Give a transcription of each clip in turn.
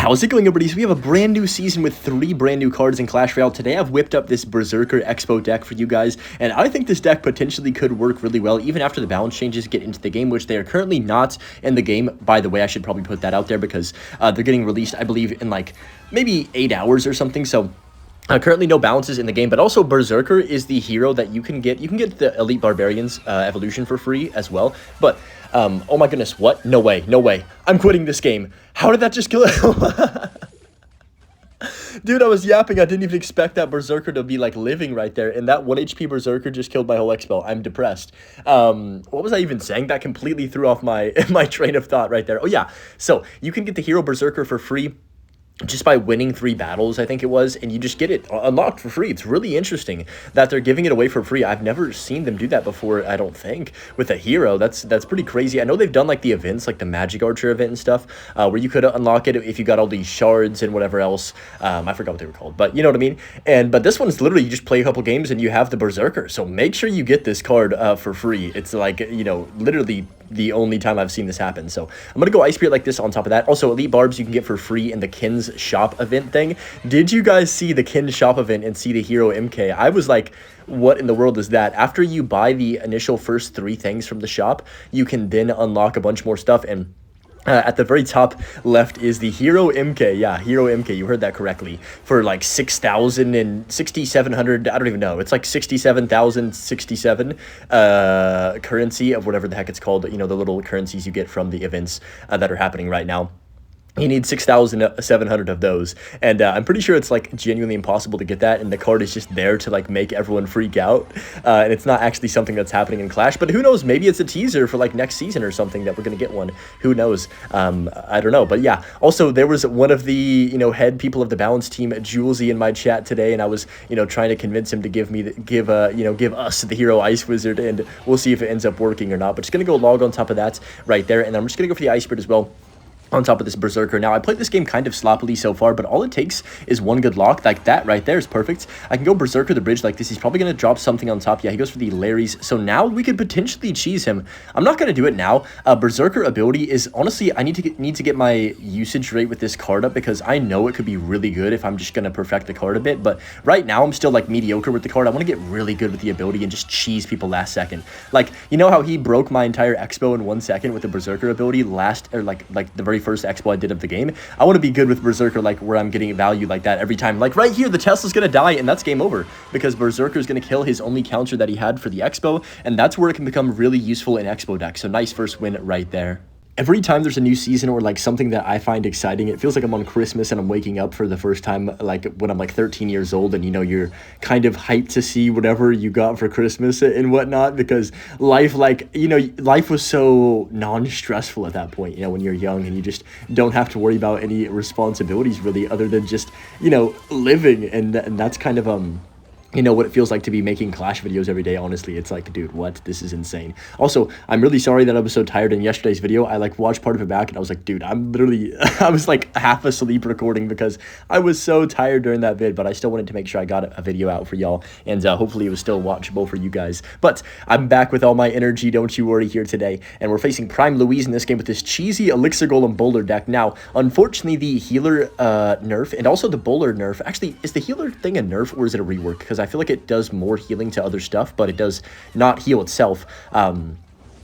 How's it going, everybody? So we have a brand new season with 3 brand new cards in Clash Royale. Today I've whipped up this Berserker Xbow deck for you guys, and I think this deck potentially could work really well even after the balance changes get into the game, which they are currently not in the game. By the way, I should probably put that out there because they're getting released, I believe, in like maybe 8 hours or something, so... currently no balances in the game, but also Berserker is the hero that you can get. You can get the Elite Barbarians evolution for free as well. But, oh my goodness, what? No way, no way. I'm quitting this game. How did that just kill it? Dude, I was yapping. I didn't even expect that Berserker to be, like, living right there. And that 1 HP Berserker just killed my whole Xbow. I'm depressed. What was I even saying? That completely threw off my train of thought right there. Oh, yeah. So, you can get the hero Berserker for free just by winning 3 battles, I think it was, and you just get it unlocked for free. It's really interesting that they're giving it away for free. I've never seen them do that before, I don't think, with a hero. That's pretty crazy. I know they've done, like, the events, like the Magic Archer event and stuff, where you could unlock it if you got all these shards and whatever else. I forgot what they were called, but you know what I mean? But this one's literally, you just play a couple games and you have the Berserker, so make sure you get this card for free. It's, like, you know, literally the only time I've seen this happen. So I'm gonna go Ice Spirit like this on top of that. Also, Elite Barbs you can get for free in the Kin's Shop event thing. Did you guys see the Kin's Shop event and see the hero MK? I was like, what in the world is that? After you buy the initial first 3 things from the shop, you can then unlock a bunch more stuff, and at the very top left is the Hero MK. Yeah, Hero MK. You heard that correctly. For like 6,000 and 6,700. I don't even know. It's like 67,067 currency of whatever the heck it's called. You know, the little currencies you get from the events that are happening right now. You need 6,700 of those, and I'm pretty sure it's, like, genuinely impossible to get that, and the card is just there to, like, make everyone freak out, and it's not actually something that's happening in Clash, but who knows, maybe it's a teaser for, like, next season or something that we're gonna get one. Who knows? I don't know, but yeah. Also, there was one of the, you know, head people of the balance team, Julesy, in my chat today, and I was, you know, trying to convince him to give us the hero Ice Wizard, and we'll see if it ends up working or not, but just gonna go log on top of that right there, and I'm just gonna go for the Ice Spirit as well on top of this Berserker. Now, I played this game kind of sloppily so far, but all it takes is 1 good lock. Like that right there is perfect. I can go Berserker the bridge like this. He's probably going to drop something on top. Yeah, he goes for the Larry's. So now we could potentially cheese him. I'm not going to do it now. Berserker ability is, honestly, I need to get my usage rate with this card up because I know it could be really good if I'm just going to perfect the card a bit. But right now, I'm still, like, mediocre with the card. I want to get really good with the ability and just cheese people last second. Like, you know how he broke my entire Xbow in 1 second with the Berserker ability like the very first Xbow I did of the game? I want to be good with Berserker, like, where I'm getting value like that every time. Like, right here, the Tesla's going to die, and that's game over, because Berserker is going to kill his only counter that he had for the Xbow, and that's where it can become really useful in Xbow deck. So nice first win right there. Every time there's a new season or, like, something that I find exciting, it feels like I'm on Christmas and I'm waking up for the first time, like, when I'm, like, 13 years old, and, you know, you're kind of hyped to see whatever you got for Christmas and whatnot, because life, like, you know, life was so non-stressful at that point, you know, when you're young and you just don't have to worry about any responsibilities, really, other than just, you know, living, and that's kind of, you know, what it feels like to be making Clash videos every day. Honestly, it's like, dude, what? This is insane. Also, I'm really sorry that I was so tired in yesterday's video. I, like, watched part of it back, and I was like, dude, I'm literally, I was, like, half asleep recording because I was so tired during that vid, but I still wanted to make sure I got a video out for y'all, and hopefully it was still watchable for you guys. But I'm back with all my energy, don't you worry, here today, and we're facing Prime Louise in this game with this cheesy Elixir Golem Bowler deck. Now, unfortunately, the healer nerf, and also the bowler nerf, actually, is the healer thing a nerf, or is it a rework? Because I feel like it does more healing to other stuff, but it does not heal itself.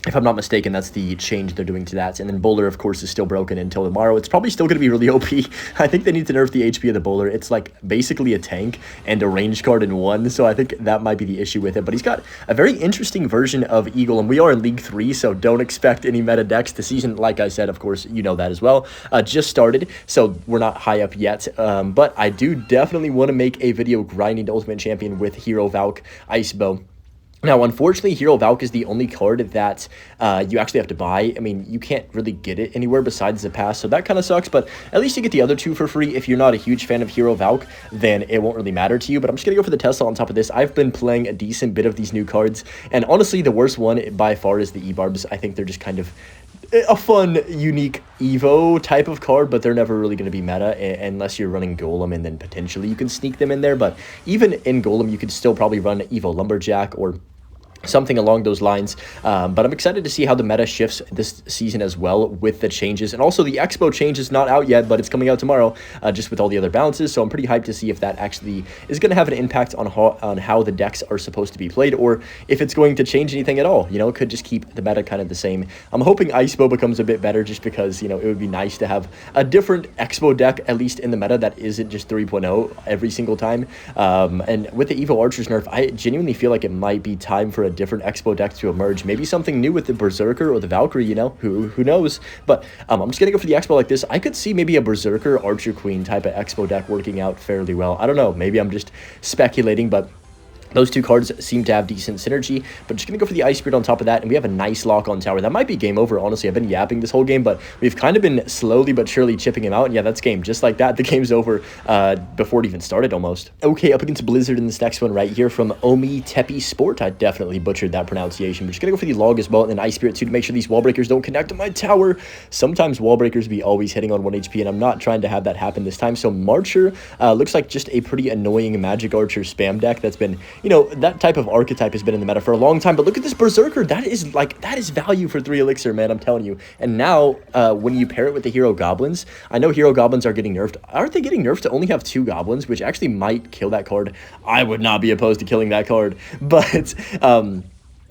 If I'm not mistaken, that's the change they're doing to that. And then Bowler, of course, is still broken until tomorrow. It's probably still going to be really OP. I think they need to nerf the HP of the Bowler. It's, like, basically a tank and a range card in one, so I think that might be the issue with it. But he's got a very interesting version of Eagle, and we are in League 3, so don't expect any meta decks. The season, like I said, of course, you know that as well, just started, so we're not high up yet. But I do definitely want to make a video grinding to Ultimate Champion with Hero Valk Icebow. Now, unfortunately, Hero Valk is the only card that you actually have to buy. I mean, you can't really get it anywhere besides the pass, so that kind of sucks, but at least you get the other 2 for free. If you're not a huge fan of Hero Valk, then it won't really matter to you, but I'm just going to go for the Tesla on top of this. I've been playing a decent bit of these new cards, and honestly, the worst one by far is the E-Barbs. I think they're just kind of a fun, unique Evo type of card, but they're never really going to be meta unless you're running Golem, and then potentially you can sneak them in there, but even in Golem, you could still probably run Evo Lumberjack or something along those lines. But I'm excited to see how the meta shifts this season as well with the changes. And also the Xbow change is not out yet, but it's coming out tomorrow, just with all the other balances. So I'm pretty hyped to see if that actually is going to have an impact on how the decks are supposed to be played, or if it's going to change anything at all. You know, it could just keep the meta kind of the same. I'm hoping Xbow becomes a bit better, just because, you know, it would be nice to have a different Xbow deck, at least in the meta, that isn't just 3.0 every single time. And with the Evo Archers nerf, I genuinely feel like it might be time for a different Xbow deck to emerge. Maybe something new with the Berserker or the Valkyrie, you know, who knows. But I'm just gonna go for the Xbow like this. I could see maybe a Berserker Archer Queen type of Xbow deck working out fairly well. I don't know, maybe I'm just speculating, but those two cards seem to have decent synergy, but just going to go for the Ice Spirit on top of that, and we have a nice lock on tower. That might be game over, honestly. I've been yapping this whole game, but we've kind of been slowly but surely chipping him out, and yeah, that's game. Just like that, the game's over before it even started, almost. Okay, up against Blizzard in this next one right here from Omi Tepi Sport. I definitely butchered that pronunciation. We're just going to go for the Log as well, and then Ice Spirit too, to make sure these wall breakers don't connect to my tower. Sometimes wall breakers be always hitting on 1 HP, and I'm not trying to have that happen this time. So Marcher looks like just a pretty annoying Magic Archer spam deck that's been, you know, that type of archetype has been in the meta for a long time. But look at this Berserker. That is value for 3 elixir, man, I'm telling you. And now when you pair it with the Hero Goblins, I know Hero Goblins are getting nerfed. Aren't they getting nerfed to only have 2 Goblins, which actually might kill that card? I would not be opposed to killing that card, but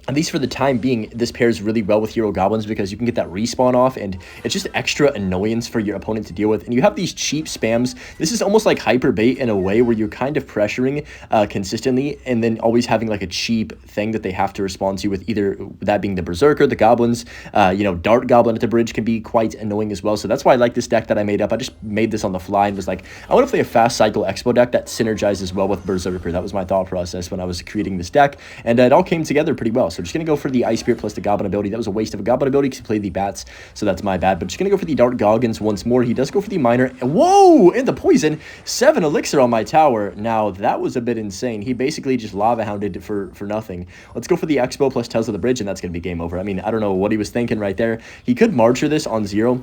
at least for the time being, this pairs really well with Hero Goblins, because you can get that respawn off, and it's just extra annoyance for your opponent to deal with. And you have these cheap spams. This is almost like hyper bait in a way, where you're kind of pressuring consistently, and then always having like a cheap thing that they have to respond to, with either that being the Berserker, the Goblins, you know, Dart Goblin at the bridge can be quite annoying as well. So that's why I like this deck that I made up. I just made this on the fly and was like, I want to play a fast cycle Expo deck that synergizes well with Berserker. That was my thought process when I was creating this deck, and it all came together pretty well. So just going to go for the Ice Spirit plus the Goblin ability. That was a waste of a Goblin ability because he played the Bats, so that's my bad. But just going to go for the Dart Goggins once more. He does go for the Miner. Whoa! And the Poison. 7 elixir on my tower. Now, that was a bit insane. He basically just Lava Hounded for nothing. Let's go for the Expo plus Tesla the Bridge, and that's going to be game over. I mean, I don't know what he was thinking right there. He could Marcher this on 0.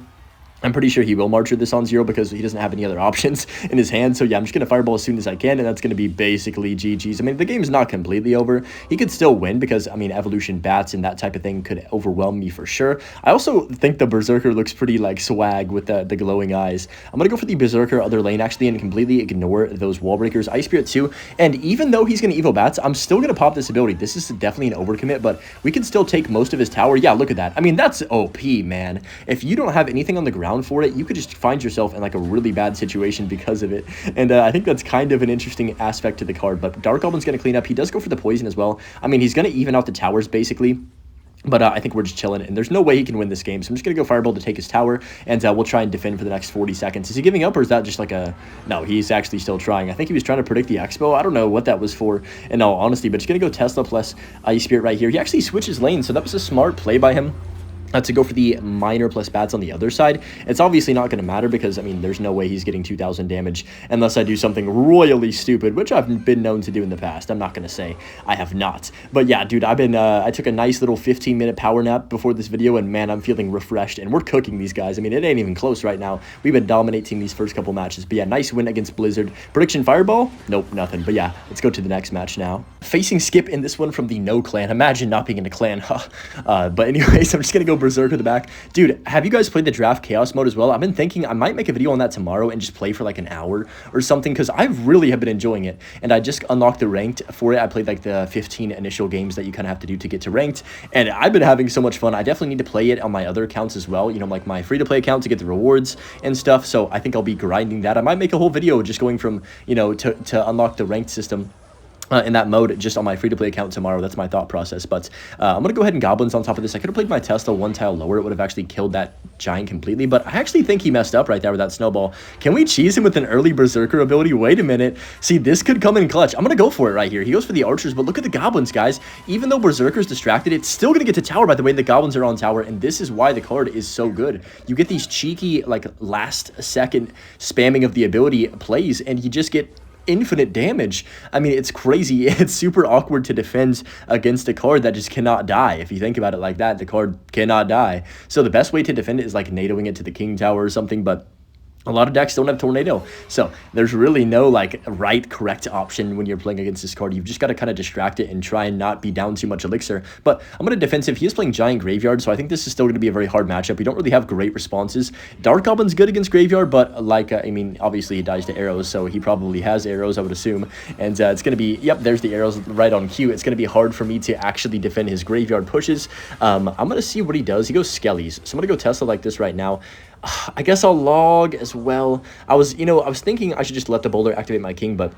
I'm pretty sure he will Marcher this on 0, because he doesn't have any other options in his hand. So yeah, I'm just going to Fireball as soon as I can, and that's going to be basically GG's. I mean, the game's not completely over. He could still win, because, I mean, Evolution Bats and that type of thing could overwhelm me for sure. I also think the Berserker looks pretty, like, swag with the glowing eyes. I'm going to go for the Berserker other lane, actually, and completely ignore those Wall Breakers. Ice Spirit too, and even though he's going to Evo Bats, I'm still going to pop this ability. This is definitely an overcommit, but we can still take most of his tower. Yeah, look at that. I mean, that's OP, man. If you don't have anything on the ground for it, you could just find yourself in like a really bad situation because of it. And I think that's kind of an interesting aspect to the card. But Dark Goblin's going to clean up. He does go for the Poison as well. I mean, he's going to even out the towers basically. But I think we're just chilling, and there's no way he can win this game. So I'm just going to go Fireball to take his tower, and we'll try and defend for the next 40 seconds. Is he giving up, or is that just like a... No, he's actually still trying. I think he was trying to predict the Expo. I don't know what that was for, in all honesty, but just going to go Tesla plus Ice Spirit right here. He actually switches lanes, so that was a smart play by him. To go for the Miner plus Bats on the other side. It's obviously not going to matter, because, I mean, there's no way he's getting 2,000 damage unless I do something royally stupid, which I've been known to do in the past. I'm not going to say I have not. But yeah, dude, I took a nice little 15-minute power nap before this video, and man, I'm feeling refreshed, and we're cooking these guys. I mean, it ain't even close right now. We've been dominating these first couple matches. But yeah, nice win against Blizzard. Prediction Fireball? Nope, nothing. But yeah, let's go to the next match now. Facing Skip in this one from the No Clan. Imagine not being in a clan, huh? But anyways, I'm just going to go Berserker the back. Dude, have you guys played the Draft Chaos mode as well? I've been thinking I might make a video on that tomorrow and just play for like an hour or something, because I really have been enjoying it. And I just unlocked the ranked for it. I played like the 15 initial games that you kind of have to do to get to ranked, and I've been having so much fun. I definitely need to play it on my other accounts as well, you know, like my free-to-play account to get the rewards and stuff. So I think I'll be grinding that. I might make a whole video just going from, you know, to unlock the ranked system in that mode just on my free-to-play account tomorrow. That's my thought process. But I'm going to go ahead and Goblins on top of this. I could have played my Tesla 1 tile lower. It would have actually killed that Giant completely. But I actually think he messed up right there with that Snowball. Can we cheese him with an early Berserker ability? Wait a minute. See, this could come in clutch. I'm going to go for it right here. He goes for the Archers, but look at the Goblins, guys. Even though Berserker's distracted, it's still going to get to tower by the way the Goblins are on tower. And this is why the card is so good. You get these cheeky, like, last-second spamming of the ability plays, and you just get infinite damage. I mean, it's crazy. It's super awkward to defend against a card that just cannot die. If you think about it like that, the card cannot die. So the best way to defend it is like NATOing it to the King Tower or something, but A lot of decks don't have Tornado, so there's really no like correct option when you're playing against this card. You've just got to kind of distract it and try and not be down too much elixir. But I'm going to defensive. He is playing Giant Graveyard, so I think this is still going to be a very hard matchup. We don't really have great responses. Dark Goblin's good against Graveyard, but like, I mean, obviously he dies to arrows, so he probably has arrows, I would assume. And it's going to be, yep, there's the arrows right on cue. It's going to be hard for me to actually defend his Graveyard pushes. I'm going to see what he does. He goes Skellies, so I'm going to go Tesla like this right now. I guess I'll log as well. I was thinking I should just let the bowler activate my king, but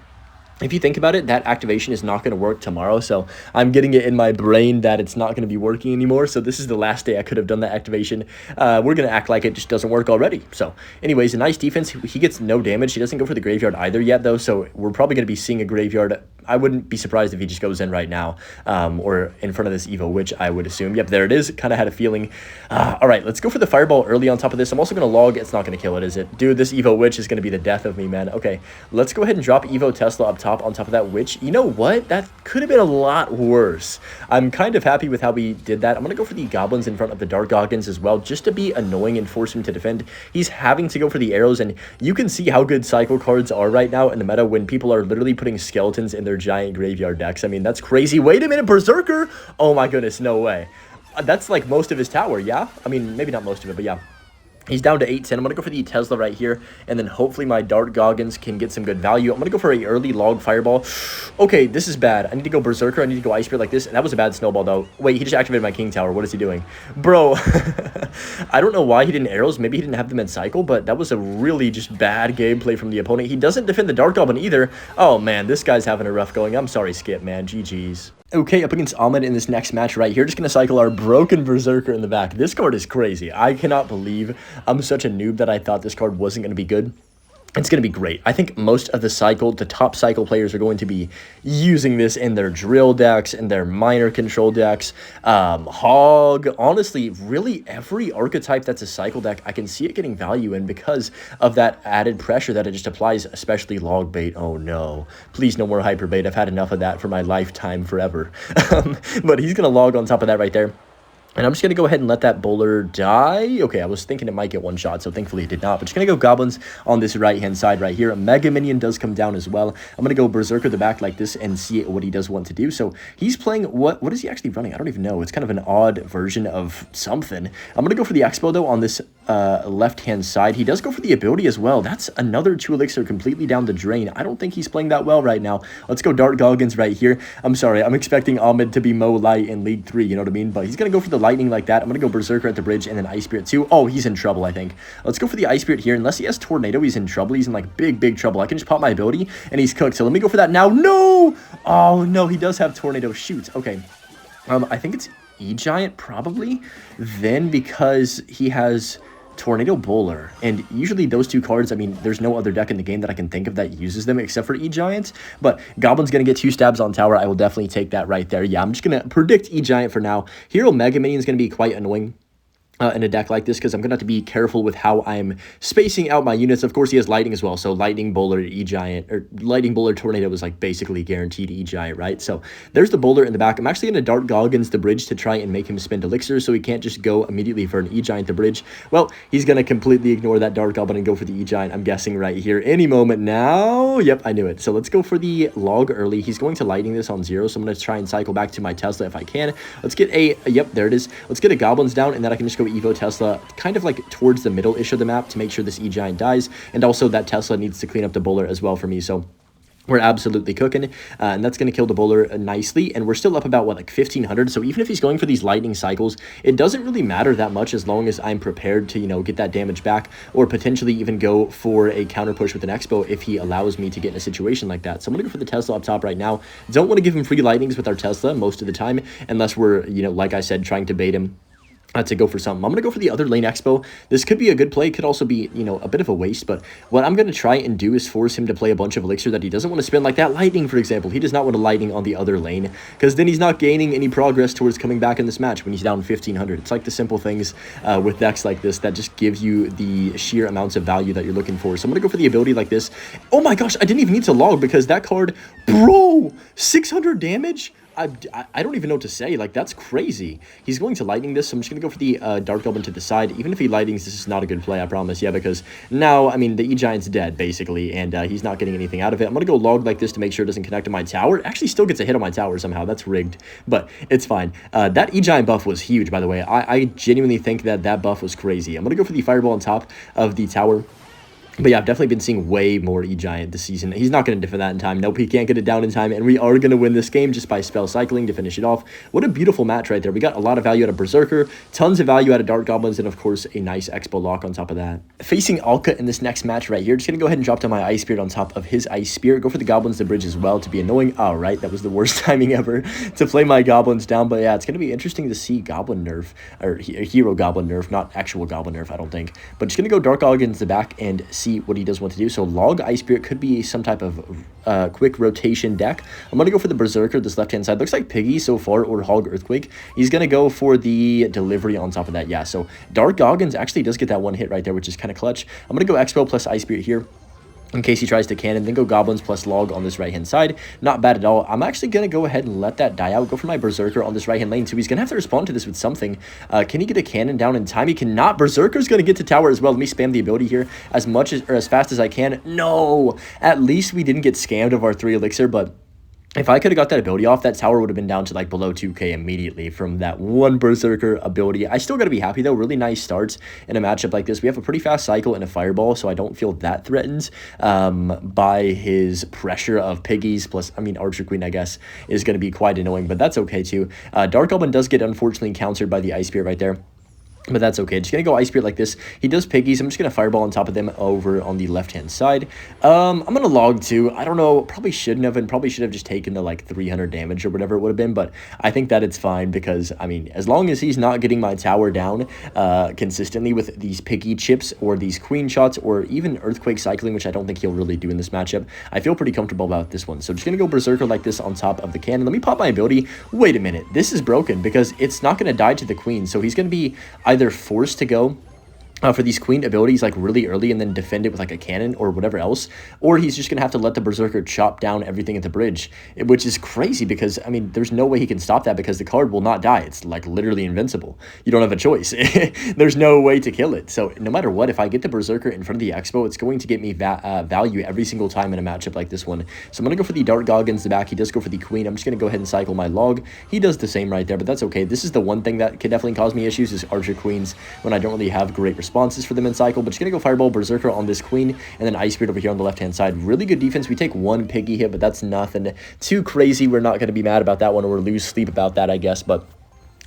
if you think about it, that activation is not going to work tomorrow, so I'm getting it in my brain that it's not going to be working anymore, so this is the last day I could have done that activation. We're going to act like it just doesn't work already. So anyways, a nice defense. He gets no damage. He doesn't go for the graveyard either yet, though, so we're probably going to be seeing a graveyard. I wouldn't be surprised if he just goes in right now, or in front of this Evo, which I would assume. Yep, there it is. Kind of had a feeling. All right, let's go for the Fireball early on top of this. I'm also going to log. It's not going to kill it, is it? Dude, this Evo Witch is going to be the death of me, man. Okay, let's go ahead and drop Evo Tesla up top on top of that Witch. You know what? That could have been a lot worse. I'm kind of happy with how we did that. I'm going to go for the Goblins in front of the Dark Goggins as well, just to be annoying and force him to defend. He's having to go for the arrows, and you can see how good cycle cards are right now in the meta when people are literally putting skeletons in their giant graveyard decks. I mean, that's crazy. Wait a minute, Berserker? Oh my goodness, no way. That's like most of his tower, yeah? I mean, maybe not most of it, but yeah. He's down to 810. I'm going to go for the Tesla right here, and then hopefully my Dark Goggins can get some good value. I'm going to go for an early log Fireball. Okay, this is bad. I need to go Berserker. I need to go Ice Spirit like this, and that was a bad snowball, though. Wait, he just activated my King Tower. What is he doing? Bro, I don't know why he didn't arrows. Maybe he didn't have them in cycle, but that was a really just bad gameplay from the opponent. He doesn't defend the Dark Goblin either. Oh, man, this guy's having a rough going. I'm sorry, Skip, man. GG's. Okay, up against Ahmed in this next match right here. Just going to cycle our broken Berserker in the back. This card is crazy. I cannot believe I'm such a noob that I thought this card wasn't going to be good. It's going to be great. I think most of the top cycle players are going to be using this in their drill decks, in their minor control decks. Hog, honestly, really every archetype that's a cycle deck, I can see it getting value in because of that added pressure that it just applies, especially log bait. Oh no, please no more hyper bait. I've had enough of that for my lifetime forever. But he's going to log on top of that right there. And I'm just going to go ahead and let that bowler die. Okay, I was thinking it might get one shot, so thankfully it did not. But just going to go Goblins on this right-hand side right here. A Mega Minion does come down as well. I'm going to go Berserker the back like this and see what he does want to do. So he's playing, what is he actually running? I don't even know. It's kind of an odd version of something. I'm going to go for the Xbow, though, on this left-hand side. He does go for the ability as well. That's another 2 elixir completely down the drain. I don't think he's playing that well right now. Let's go Dark Goggins right here. I'm sorry. I'm expecting Ahmed to be Mo Light in League 3, you know what I mean? But he's going to go for the lightning like that. I'm going to go Berserker at the bridge and then Ice Spirit too. Oh, he's in trouble, I think. Let's go for the Ice Spirit here. Unless he has Tornado, he's in trouble. He's in like big trouble. I can just pop my ability and he's cooked. So let me go for that now. No! Oh, no, he does have Tornado. Shoot. Okay. I think it's E-Giant probably. Then because he has Tornado Bowler, and usually those 2 cards, I mean, there's no other deck in the game that I can think of that uses them except for E-Giant, but Goblin's going to get 2 stabs on tower. I will definitely take that right there. Yeah, I'm just going to predict E-Giant for now. Hero Mega Minion is going to be quite annoying in a deck like this because I'm going to have to be careful with how I'm spacing out my units. Of course, he has Lightning as well, so Lightning Bowler E-Giant, or Lightning Bowler Tornado is like basically guaranteed E-Giant, right? So there's the Bowler in the back. I'm actually going to Dark Goggins the bridge to try and make him spend Elixir so he can't just go immediately for an E-Giant the bridge. Well, he's going to completely ignore that Dark Goblin and go for the E-Giant, I'm guessing right here any moment now. Yep, I knew it. So let's go for the log early. He's going to Lightning this on 0, so I'm going to try and cycle back to my Tesla if I can. Let's get yep, there it is. Let's get a Goblins down, and then I can just go Evo Tesla kind of like towards the middle-ish of the map to make sure this E-Giant dies, and also that Tesla needs to clean up the bowler as well for me, so we're absolutely cooking, and that's going to kill the bowler nicely, and we're still up about, what, like 1,500, so even if he's going for these lightning cycles, it doesn't really matter that much as long as I'm prepared to, you know, get that damage back, or potentially even go for a counter push with an Xbow if he allows me to get in a situation like that. So I'm going to go for the Tesla up top right now. Don't want to give him free lightnings with our Tesla most of the time, unless we're, you know, like I said, trying to bait him to go for something. I'm going to go for the other lane Xbow. This could be a good play. Could also be, you know, a bit of a waste, but what I'm going to try and do is force him to play a bunch of Elixir that he doesn't want to spend, like that Lightning, for example. He does not want a Lightning on the other lane, because then he's not gaining any progress towards coming back in this match when he's down 1,500. It's like the simple things with decks like this that just give you the sheer amounts of value that you're looking for. So I'm going to go for the ability like this. Oh my gosh, I didn't even need to log because that card, bro, 600 damage? I don't even know what to say. Like, that's crazy. He's going to lightning this, so I'm just going to go for the Dark Goblin to the side. Even if he lightnings, this is not a good play, I promise. Yeah, because now, I mean, the E-Giant's dead, basically, and he's not getting anything out of it. I'm going to go log like this to make sure it doesn't connect to my tower. It actually still gets a hit on my tower somehow. That's rigged, but it's fine. That E-Giant buff was huge, by the way. I genuinely think that that buff was crazy. I'm going to go for the Fireball on top of the tower. But yeah, I've definitely been seeing way more E-Giant this season. He's not going to defend that in time. Nope, he can't get it down in time. And we are going to win this game just by spell cycling to finish it off. What a beautiful match right there. We got a lot of value out of Berserker, tons of value out of Dark Goblins, and of course, a nice Xbow lock on top of that. Facing Alka in this next match right here, just going to go ahead and drop down my Ice Spirit on top of his Ice Spirit. Go for the Goblins to bridge as well to be annoying. All right, that was the worst timing ever to play my Goblins down. But yeah, it's going to be interesting to see Goblin nerf, or Hero Goblin nerf, not actual Goblin nerf, I don't think. But just going to go Dark Goblin to the back and see what he does want to do. So log Ice Spirit could be some type of quick rotation deck. I'm going to go for the Berserker, this left-hand side. Looks like Piggy so far, or Hog Earthquake. He's going to go for the delivery on top of that. Yeah, so Dark Goggins actually does get that one hit right there, which is kind of clutch. I'm going to go Xbow plus Ice Spirit here in case he tries to cannon, then go Goblins plus log on this right-hand side. Not bad at all. I'm actually going to go ahead and let that die out. Go for my Berserker on this right-hand lane, too. He's going to have to respond to this with something. Can he get a cannon down in time? He cannot. Berserker's going to get to tower as well. Let me spam the ability here as much as, or as fast as I can. No! At least we didn't get scammed of our 3 elixir, but if I could have got that ability off, that tower would have been down to like below 2k immediately from that one Berserker ability. I still got to be happy though. Really nice starts in a matchup like this. We have a pretty fast cycle and a fireball, so I don't feel that threatened by his pressure of Piggies. Plus, I mean, Archer Queen, I guess, is going to be quite annoying, but that's okay too. Dark Goblin does get unfortunately countered by the Ice Spirit right there. But that's okay. Just going to go Ice Spirit like this. He does Piggies. I'm just going to Fireball on top of them over on the left-hand side. I'm going to log too. I don't know. Probably shouldn't have, and probably should have just taken the, like, 300 damage or whatever it would have been. But I think that it's fine because, I mean, as long as he's not getting my tower down consistently with these Piggy chips or these Queen shots or even Earthquake cycling, which I don't think he'll really do in this matchup, I feel pretty comfortable about this one. So just going to go Berserker like this on top of the cannon. Let me pop my ability. Wait a minute. This is broken because it's not going to die to the Queen. So he's going to be either forced to go for these Queen abilities like really early and then defend it with like a cannon or whatever else, or he's just gonna have to let the Berserker chop down everything at the bridge, which is crazy because I mean there's no way he can stop that because the card will not die. It's like literally invincible. You don't have a choice. There's no way to kill it. So no matter what, if I get the Berserker in front of the Xbow, it's going to get me value every single time in a matchup like this one. So I'm gonna go for the Dark Goggins the back. He does go for the Queen. I'm just gonna go ahead and cycle my log. He does the same right there, but that's okay. This is the one thing that can definitely cause me issues is Archer Queens when I don't really have great responses for them in cycle. But just gonna go Fireball Berserker on this Queen and then Ice Spirit over here on the left hand side. Really good defense. We take one Piggy hit, but that's nothing too crazy. We're not gonna be mad about that one or lose sleep about that, I guess. But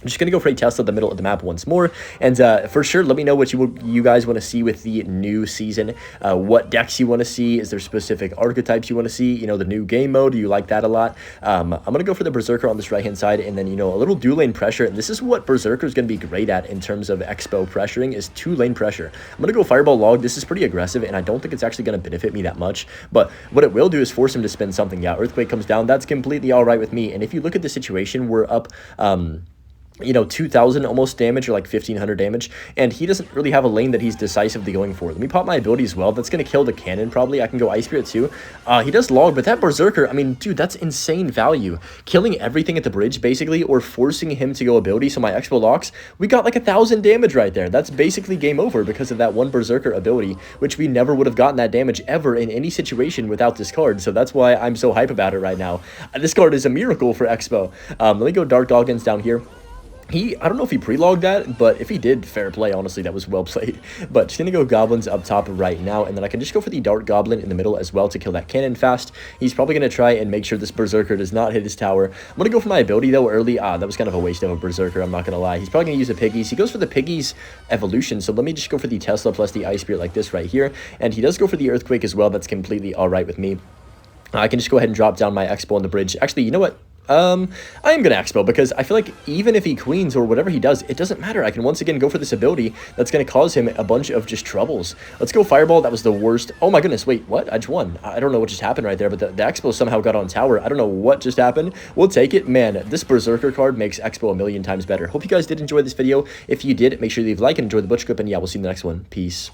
I'm just going to go for a Tesla in the middle of the map once more. And for sure, let me know what you guys want to see with the new season. What decks you want to see. Is there specific archetypes you want to see? You know, the new game mode. Do you like that a lot? I'm going to go for the Berserker on this right-hand side. And then, you know, a little dual lane pressure. And this is what Berserker is going to be great at in terms of Xbow pressuring is 2-lane pressure. I'm going to go Fireball Log. This is pretty aggressive. And I don't think it's actually going to benefit me that much. But what it will do is force him to spend something. Yeah, Earthquake comes down. That's completely all right with me. And if you look at the situation, we're up... you know, 2,000 almost damage or like 1,500 damage, and he doesn't really have a lane that he's decisively going for. Let me pop my ability as well. That's going to kill the cannon probably. I can go Ice Spirit too. He does log, but that Berserker, I mean, dude, that's insane value. Killing everything at the bridge, basically, or forcing him to go ability, so my Expo locks, we got like 1,000 damage right there. That's basically game over because of that one Berserker ability, which we never would have gotten that damage ever in any situation without this card, so that's why I'm so hype about it right now. This card is a miracle for Expo. Let me go Dark Goggins down here. I don't know if he pre-logged that, but if he did, fair play, honestly, that was well played. But just going to go Goblins up top right now, and then I can just go for the Dark Goblin in the middle as well to kill that cannon fast. He's probably going to try and make sure this Berserker does not hit his tower. I'm going to go for my ability, though, early. That was kind of a waste of a Berserker, I'm not going to lie. He's probably going to use the Piggies. He goes for the Piggies evolution, so let me just go for the Tesla plus the Ice Spirit like this right here. And he does go for the Earthquake as well. That's completely all right with me. I can just go ahead and drop down my Expo on the bridge. Actually, you know what? I am going to Expo because I feel like even if he queens or whatever he does, it doesn't matter. I can once again go for this ability that's going to cause him a bunch of just troubles. Let's go Fireball. That was the worst. Oh my goodness. Wait, what? I just won. I don't know what just happened right there, but the Expo somehow got on tower. I don't know what just happened. We'll take it. Man, this Berserker card makes Expo a million times better. Hope you guys did enjoy this video. If you did, make sure you leave a like and enjoy the butcher clip, and yeah, we'll see you in the next one. Peace.